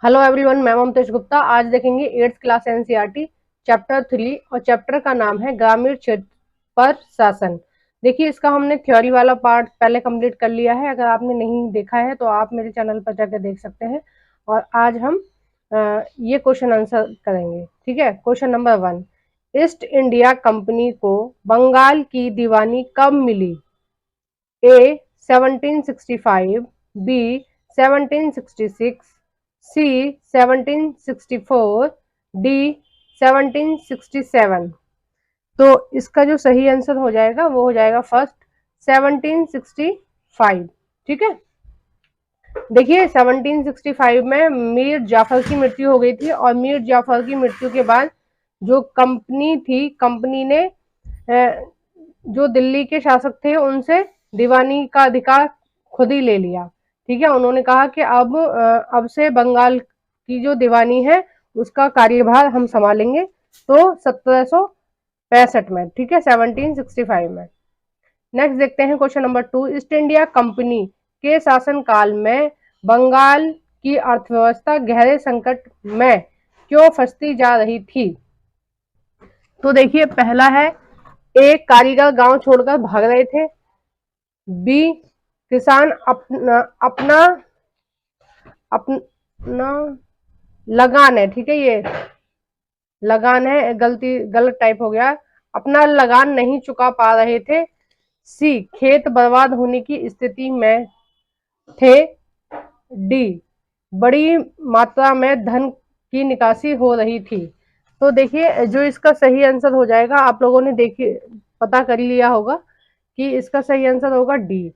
Hello everyone, मैं ममतेश गुप्ता। आज देखेंगे 8th क्लास एनसीईआरटी चैप्टर 3 और चैप्टर का नाम है ग्रामीण क्षेत्र पर शासन। देखिए, इसका हमने थ्योरी वाला पार्ट पहले कंप्लीट कर लिया है। अगर आपने नहीं देखा है तो आप मेरे चैनल पर जाकर देख सकते हैं। और आज हम ये क्वेश्चन आंसर करेंगे। ठीक है। Question number 1, east India company को बंगाल की दीवानी कब मिली? ए 1765, बी 1766, सी 1764, डी 1767। तो इसका जो सही आंसर हो जाएगा वो हो जाएगा फर्स्ट 1765। ठीक है। देखिए, 1765 में मीर जाफर की मृत्यु हो गई थी और मीर जाफर की मृत्यु के बाद जो कंपनी थी, कंपनी ने जो दिल्ली के शासक थे उनसे दीवानी का अधिकार खुद ही ले लिया। ठीक है। उन्होंने कहा कि अब से बंगाल की जो दीवानी है उसका कार्यभार हम संभालेंगे। तो 1765 में, ठीक है, 1765 में। नेक्स्ट देखते हैं question number 2, east India company के शासनकाल में बंगाल की अर्थव्यवस्था गहरे संकट में क्यों फंसती जा रही थी? तो देखिए, पहला है, ए कारीगर गांव छोड़कर भाग रहे थे, बी किसान अपना अपना अपना लगान है, ठीक है, ये लगान है, गलत टाइप हो गया, अपना लगान नहीं चुका पा रहे थे, सी खेत बर्बाद होने की स्थिति में थे, डी बड़ी मात्रा में धन की निकासी हो रही थी। तो देखिए, जो इसका सही आंसर हो जाएगा, आप लोगों ने देखिए पता कर लिया होगा कि इसका सही आंसर होगा डी।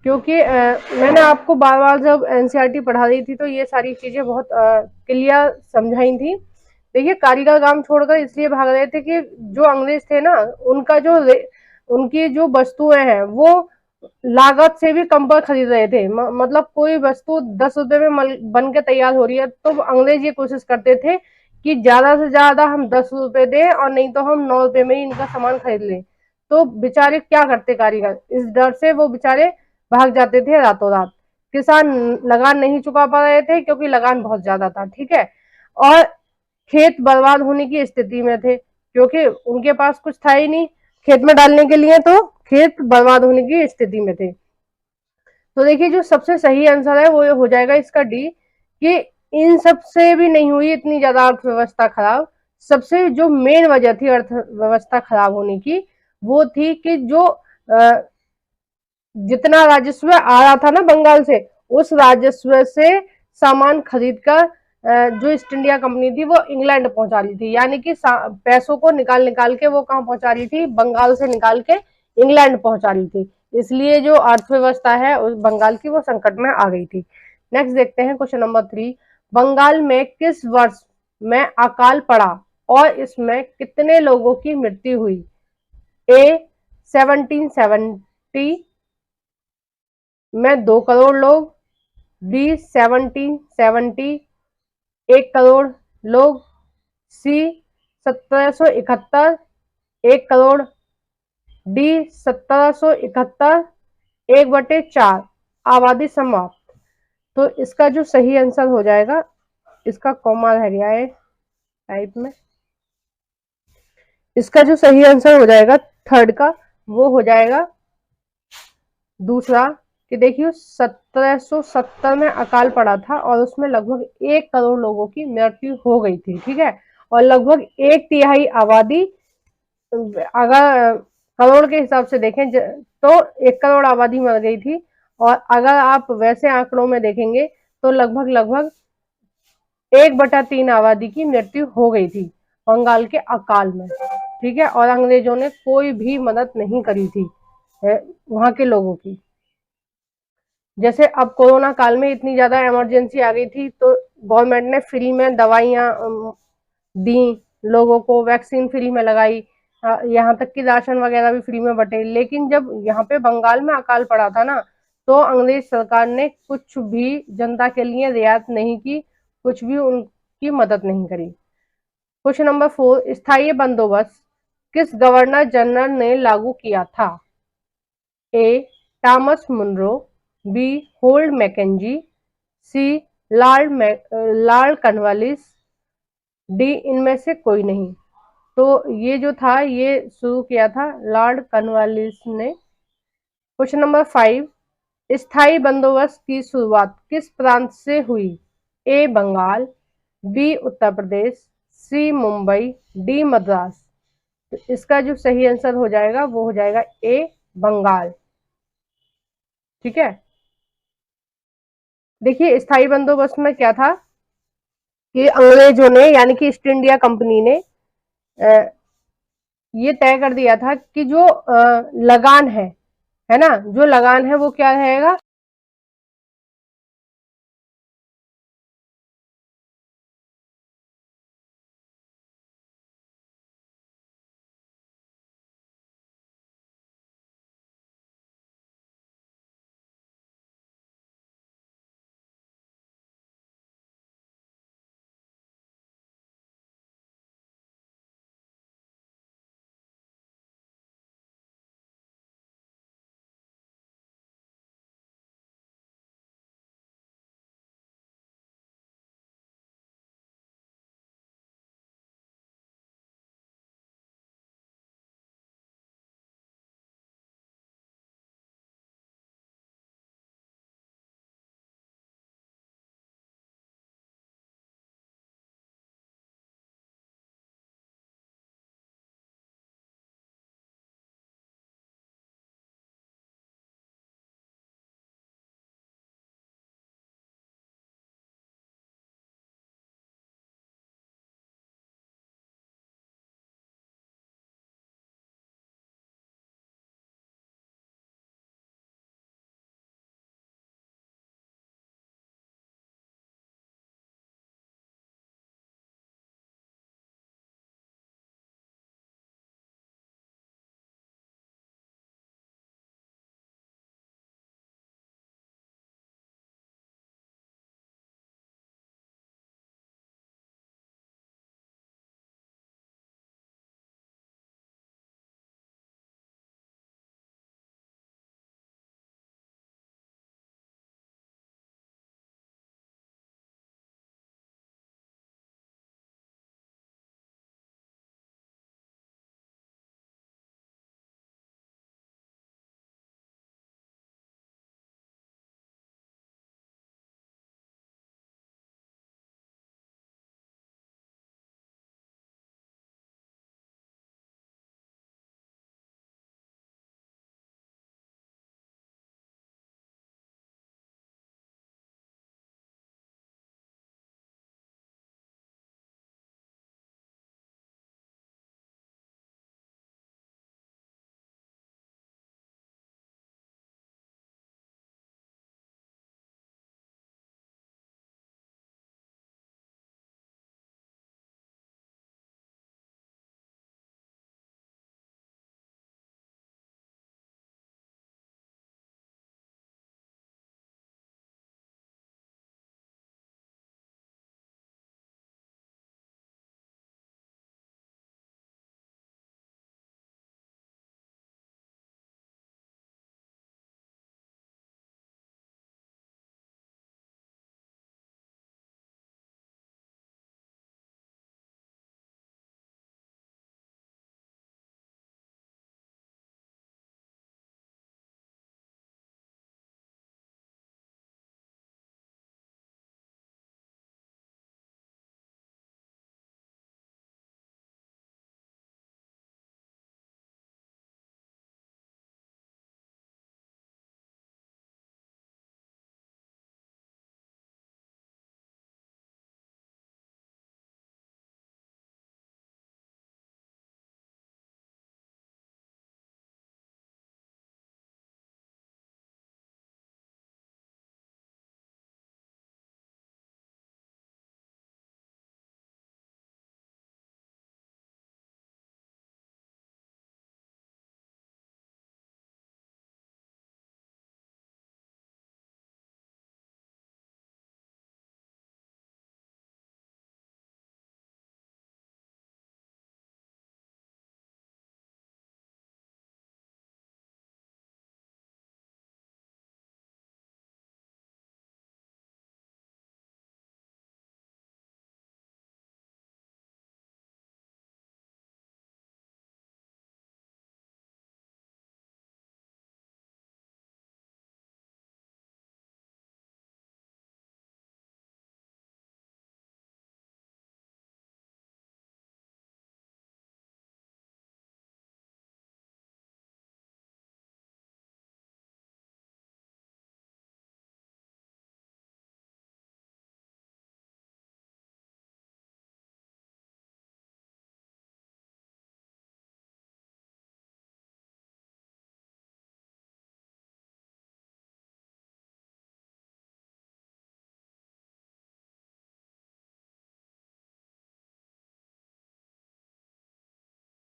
क्योंकि मैंने आपको बार बार जब एनसीईआरटी पढ़ा रही थी तो ये सारी चीजें बहुत क्लियर समझाई थी। देखिए, कारीगर गांव छोड़कर इसलिए भाग रहे थे कि जो अंग्रेज थे ना, उनका जो उनकी जो वस्तुएं हैं वो लागत से भी कम पर खरीद रहे थे। मतलब कोई वस्तु 10 रुपए में बन के तैयार हो रही है तो अंग्रेज ये कोशिश करते थे कि ज्यादा से ज्यादा हम 10 रुपए दें और नहीं तो हम 9 रुपए में ही इनका सामान खरीद लें। तो बेचारे क्या करते कारीगर, इस डर से वो बेचारे भाग जाते थे रातों रात। किसान लगान नहीं चुका पा रहे थे क्योंकि लगान बहुत ज्यादा था। ठीक है। और खेत बर्बाद होने की स्थिति में थे क्योंकि उनके पास कुछ था ही नहीं खेत में डालने के लिए, तो खेत बर्बाद होने की स्थिति में थे। तो देखिए, जो सबसे सही आंसर है वो हो जाएगा इसका डी, कि इन सब से भी नहीं हुई इतनी ज्यादा अर्थव्यवस्था खराब। सबसे जो मेन वजह थी अर्थव्यवस्था खराब होने की वो थी कि जो जितना राजस्व आ रहा था ना बंगाल से, उस राजस्व से सामान खरीद कर जो ईस्ट इंडिया कंपनी थी वो इंग्लैंड पहुंचा रही थी। यानी कि पैसों को निकाल निकाल के वो कहाँ पहुंचा रही थी? बंगाल से निकाल के इंग्लैंड पहुंचा रही थी। इसलिए जो अर्थव्यवस्था है उस बंगाल की वो संकट में आ गई थी। नेक्स्ट देखते हैं क्वेश्चन नंबर 3, बंगाल में किस वर्ष में अकाल पड़ा और इसमें कितने लोगों की मृत्यु हुई? ए 1770 में 2 करोड़ लोग, बी 1770 1 करोड़ लोग, सी 1771 1 करोड़, डी 1771 1/4 आबादी समाप्त। तो इसका जो सही आंसर हो जाएगा, इसका कॉमा रह गया है टाइप में, इसका जो सही आंसर हो जाएगा थर्ड का वो हो जाएगा दूसरा, कि देखिए 1770 में अकाल पड़ा था और उसमें लगभग 1 करोड़ लोगों की मृत्यु हो गई थी। ठीक है। और लगभग 1/3 आबादी, अगर करोड़ के हिसाब से देखें तो 1 करोड़ आबादी मर गई थी। और अगर आप वैसे आंकड़ों में देखेंगे तो लगभग लगभग 1/3 आबादी की मृत्यु हो गई थी बंगाल के अकाल में। ठीक है। और अंग्रेजों ने कोई भी मदद नहीं करी थी वहां के लोगों की। जैसे अब कोरोना काल में इतनी ज्यादा इमरजेंसी आ गई थी तो गवर्नमेंट ने फ्री में दवाइयां दी, लोगों को वैक्सीन फ्री में लगाई, यहाँ तक कि राशन वगैरह भी फ्री में बटे। लेकिन जब यहाँ पे बंगाल में अकाल पड़ा था ना, तो अंग्रेज सरकार ने कुछ भी जनता के लिए रियायत नहीं की, कुछ भी उनकी मदद नहीं करी। क्वेश्चन नंबर 4, स्थायी बंदोबस्त किस गवर्नर जनरल ने लागू किया था? A Thomas Munro, B Holt Mackenzie, C Lord Cornwallis, D इनमें से कोई नहीं। तो ये जो था ये शुरू किया था लॉर्ड कॉर्नवालिस ने। क्वेश्चन नंबर 5, स्थायी बंदोबस्त की शुरुआत किस प्रांत से हुई? ए बंगाल, बी उत्तर प्रदेश, सी मुंबई, डी मद्रास। तो इसका जो सही आंसर हो जाएगा वो हो जाएगा ए बंगाल। ठीक है, देखिए स्थायी बंदोबस्त में क्या था कि अंग्रेजों ने यानी कि ईस्ट इंडिया कंपनी ने ये तय कर दिया था कि जो लगान है ना, जो लगान है वो क्या रहेगा,